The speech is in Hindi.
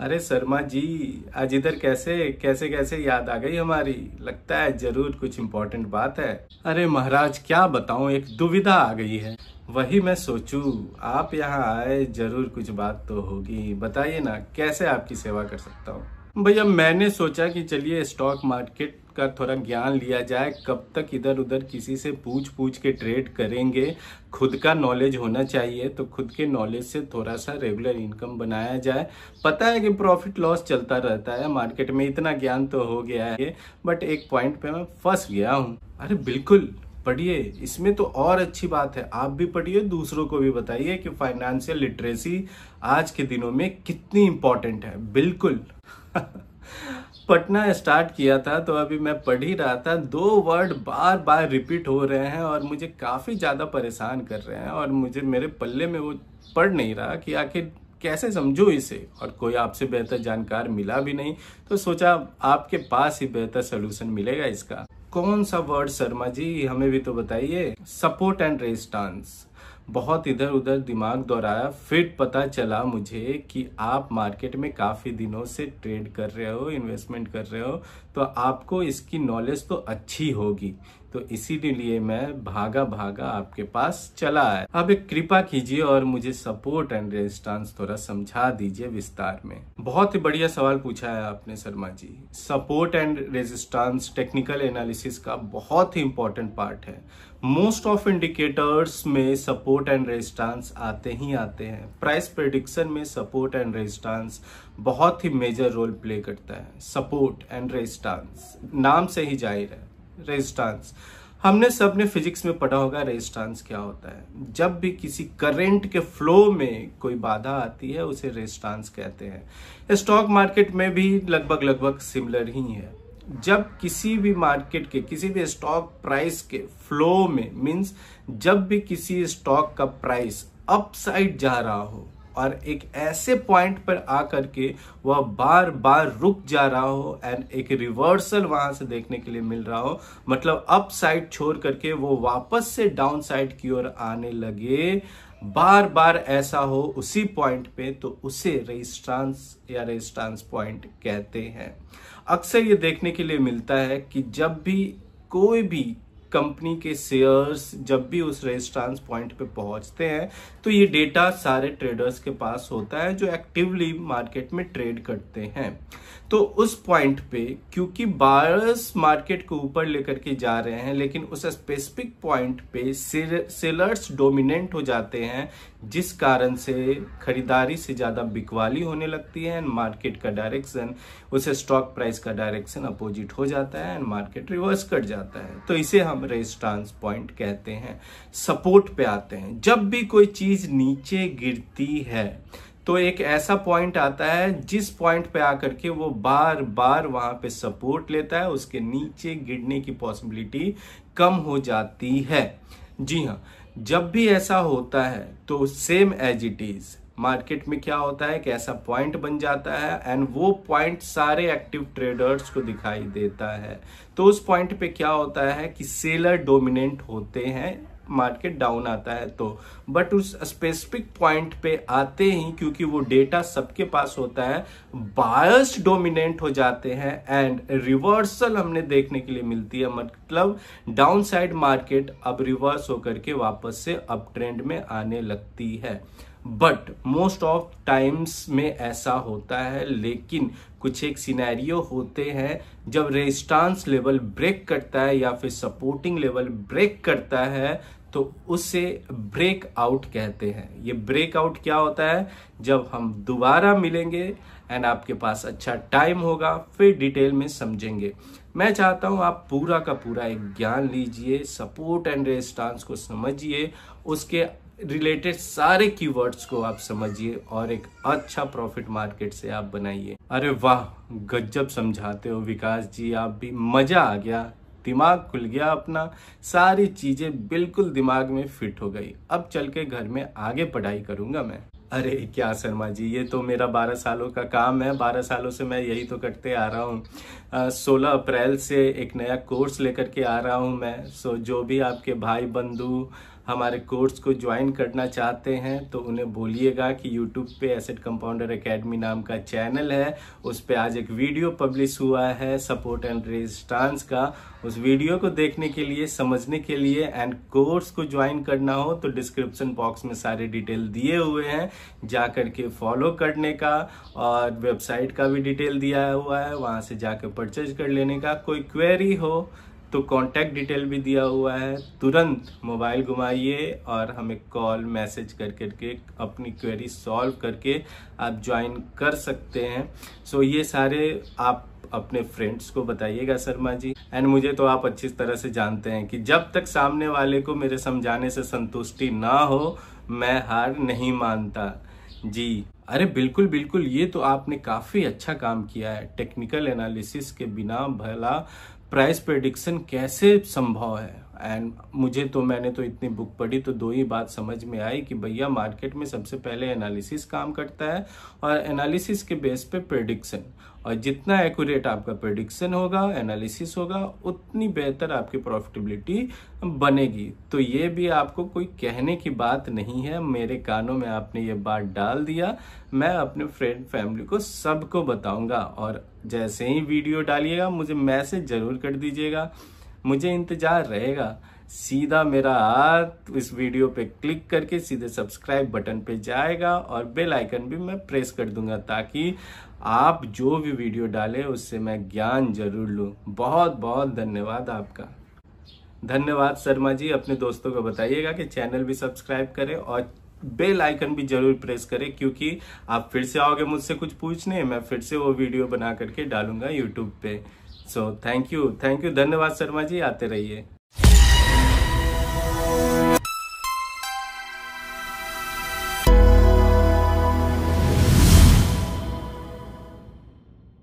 अरे शर्मा जी, आज इधर कैसे कैसे कैसे याद आ गई हमारी। लगता है जरूर कुछ इम्पोर्टेंट बात है। अरे महाराज क्या बताऊं, एक दुविधा आ गई है। वही मैं सोचूं आप यहाँ आए, जरूर कुछ बात तो होगी। बताइए ना, कैसे आपकी सेवा कर सकता हूँ। भैया मैंने सोचा कि चलिए स्टॉक मार्केट का थोड़ा ज्ञान लिया जाए। कब तक इधर उधर किसी से पूछ पूछ के ट्रेड करेंगे। खुद का नॉलेज होना चाहिए, तो खुद के नॉलेज से थोड़ा सा रेगुलर इनकम बनाया जाए। पता है कि प्रॉफिट लॉस चलता रहता है मार्केट में, इतना ज्ञान तो हो गया है, बट एक पॉइंट पे मैं फंस गया हूँ। अरे बिल्कुल पढ़िए, इसमें तो और अच्छी बात है। आप भी पढ़िए, दूसरों को भी बताइए कि फाइनेंशियल लिटरेसी आज के दिनों में कितनी इंपॉर्टेंट है। बिल्कुल पढ़ना स्टार्ट किया था तो अभी मैं पढ़ ही रहा था, 2 वर्ड बार बार रिपीट हो रहे हैं और मुझे काफी ज्यादा परेशान कर रहे हैं, और मुझे मेरे पल्ले में वो पढ़ नहीं रहा कि आखिर कैसे समझो इसे। और कोई आपसे बेहतर जानकार मिला भी नहीं, तो सोचा आपके पास ही बेहतर सोल्यूशन मिलेगा इसका। कौन सा वर्ड शर्मा जी, हमें भी तो बताइए। Support and resistance. बहुत इधर उधर दिमाग दौड़ाया, फिर पता चला मुझे कि आप मार्केट में काफी दिनों से ट्रेड कर रहे हो, इन्वेस्टमेंट कर रहे हो, तो आपको इसकी नॉलेज तो अच्छी होगी। तो इसीलिए मैं भागा भागा आपके पास चला आया। अब एक कृपा कीजिए और मुझे सपोर्ट एंड रेजिस्टेंस थोड़ा समझा दीजिए विस्तार में। बहुत ही बढ़िया सवाल पूछा है आपने Sharma ji. Support and resistance technical analysis का बहुत ही इंपॉर्टेंट पार्ट है। मोस्ट ऑफ इंडिकेटर्स में सपोर्ट एंड रेजिस्टेंस आते ही आते हैं। प्राइस प्रेडिक्शन में सपोर्ट एंड रेजिस्टेंस बहुत ही मेजर रोल प्ले करता है। सपोर्ट एंड रेजिस्टेंस नाम से ही जाहिर है। रेजिस्टेंस हमने सबने फिजिक्स में पढ़ा होगा। रेजिस्टेंस क्या होता है? जब भी किसी करंट के फ्लो में कोई बाधा आती है उसे रेजिस्टेंस कहते हैं। स्टॉक मार्केट में भी लगभग सिमिलर ही है। जब किसी भी मार्केट के किसी भी स्टॉक प्राइस के फ्लो में, मींस जब भी किसी स्टॉक का प्राइस अपसाइड जा रहा हो और एक ऐसे पॉइंट पर आकर के वह बार बार रुक जा रहा हो एंड एक रिवर्सल वहां से देखने के लिए मिल रहा हो, मतलब अप साइड छोड़ करके वो वापस से डाउन साइड की ओर आने लगे, बार बार ऐसा हो उसी पॉइंट पे, तो उसे रेजिस्टेंस या रेजिस्टेंस पॉइंट कहते हैं। अक्सर ये देखने के लिए मिलता है कि जब भी कोई भी कंपनी के शेयर्स जब भी उस रेजिस्टेंस पॉइंट पे पहुंचते हैं, तो ये डेटा सारे ट्रेडर्स के पास होता है जो एक्टिवली मार्केट में ट्रेड करते हैं। तो उस पॉइंट पे क्योंकि बायर्स मार्केट को ऊपर लेकर के जा रहे हैं, लेकिन उस स्पेसिफिक पॉइंट पे सेलर्स डोमिनेंट हो जाते हैं, जिस कारण से खरीदारी से ज्यादा बिकवाली होने लगती है एंड मार्केट का डायरेक्शन, उस स्टॉक प्राइस का डायरेक्शन अपोजिट हो जाता है एंड मार्केट रिवर्स कर जाता है। तो इसे हम रेजिस्टेंस पॉइंट कहते हैं। सपोर्ट पे आते हैं। जब भी कोई चीज नीचे गिरती है तो एक ऐसा पॉइंट आता है जिस पॉइंट पे आकर के वो बार बार वहां पे सपोर्ट लेता है, उसके नीचे गिरने की पॉसिबिलिटी कम हो जाती है। जी हाँ, जब भी ऐसा होता है तो same as it is market में क्या होता है कि ऐसा पॉइंट बन जाता है एंड वो पॉइंट सारे एक्टिव ट्रेडर्स को दिखाई देता है। तो उस पॉइंट पे क्या होता है कि सेलर डोमिनेंट होते हैं, मार्केट डाउन आता है तो, बट उस स्पेसिफिक पॉइंट पे आते ही क्योंकि वो डेटा सबके पास होता है, बायर्स डोमिनेंट हो जाते हैं एंड रिवर्सल हमने देखने के लिए मिलती है। मतलब डाउन साइड मार्केट अब रिवर्स होकर के वापस से अप ट्रेंड में आने लगती है। बट मोस्ट ऑफ टाइम्स में ऐसा होता है, लेकिन कुछ एक सिनेरियो होते हैं जब रेजिस्टेंस लेवल ब्रेक करता है या फिर सपोर्टिंग लेवल ब्रेक करता है, तो उसे ब्रेक आउट कहते हैं। ये ब्रेक आउट क्या होता है? जब हम दोबारा मिलेंगे एंड आपके पास अच्छा टाइम होगा, फिर डिटेल में समझेंगे। मैं चाहता हूं आप पूरा का पूरा एक ज्ञान लीजिए, सपोर्ट एंड रेजिस्टेंस को समझिए, उसके रिलेटेड सारे कीवर्ड्स को आप समझिए और एक अच्छा प्रॉफिट मार्केट से आप बनाइए। अरे वाह, गजब समझाते हो विकास जी, आप भी। मजा आ गया, दिमाग खुल गया अपना, सारी चीजें बिल्कुल दिमाग में फिट हो गई। अब चल के घर में आगे पढ़ाई करूंगा मैं। अरे क्या शर्मा जी, ये तो मेरा 12 सालों का काम है। 12 सालों से मैं यही तो करते आ रहा हूँ। 16 अप्रैल से एक नया कोर्स लेकर के आ रहा हूँ मैं। सो जो भी आपके भाई बंधु हमारे कोर्स को ज्वाइन करना चाहते हैं तो उन्हें बोलिएगा कि यूट्यूब पे एसेट कंपाउंडर एकेडमी नाम का चैनल है, उस पे आज एक वीडियो पब्लिश हुआ है सपोर्ट एंड रेजिस्टेंस का। उस वीडियो को देखने के लिए, समझने के लिए एंड कोर्स को ज्वाइन करना हो तो डिस्क्रिप्शन बॉक्स में सारे डिटेल दिए हुए हैं, जा करके फॉलो करने का, और वेबसाइट का भी डिटेल दिया हुआ है, वहां से जाकर परचेज कर लेने का। कोई क्वेरी हो तो कांटेक्ट डिटेल भी दिया हुआ है, तुरंत मोबाइल घुमाइए और हमें कॉल मैसेज कर करके अपनी क्वेरी सॉल्व करके आप ज्वाइन कर सकते हैं। सो ये सारे आप अपने फ्रेंड्स को बताइएगा शर्मा जी। एंड मुझे तो आप अच्छी तरह से जानते हैं कि जब तक सामने वाले को मेरे समझाने से संतुष्टि ना हो मैं हार नहीं मानता जी। अरे बिल्कुल बिल्कुल, ये तो आपने काफी अच्छा काम किया है। टेक्निकल एनालिसिस के बिना भला प्राइस प्रेडिक्शन कैसे संभव है। एंड मैंने तो इतनी बुक पढ़ी तो दो ही बात समझ में आई कि भैया मार्केट में सबसे पहले एनालिसिस काम करता है और एनालिसिस के बेस पे प्रेडिक्शन, और जितना एक्यूरेट आपका प्रेडिक्शन होगा, एनालिसिस होगा, उतनी बेहतर आपकी प्रॉफिटेबिलिटी बनेगी। तो ये भी आपको कोई कहने की बात नहीं है, मेरे कानों में आपने ये बात डाल दिया। मैं अपने फ्रेंड फैमिली को सबको बताऊंगा, और जैसे ही वीडियो डालिएगा मुझे मैसेज जरूर कर दीजिएगा, मुझे इंतजार रहेगा। सीधा मेरा हाथ इस वीडियो पे क्लिक करके सीधे सब्सक्राइब बटन पे जाएगा और बेल आइकन भी मैं प्रेस कर दूंगा, ताकि आप जो भी वीडियो डालें उससे मैं ज्ञान जरूर लूं। बहुत बहुत धन्यवाद आपका। धन्यवाद शर्मा जी। अपने दोस्तों को बताइएगा कि चैनल भी सब्सक्राइब करें और बेल आइकन भी जरूर प्रेस करें, क्योंकि आप फिर से आओगे मुझसे कुछ पूछने, मैं फिर से वो वीडियो बना करके डालूंगा यूट्यूब पे। सो थैंक यू, धन्यवाद शर्मा जी। आते रहिए।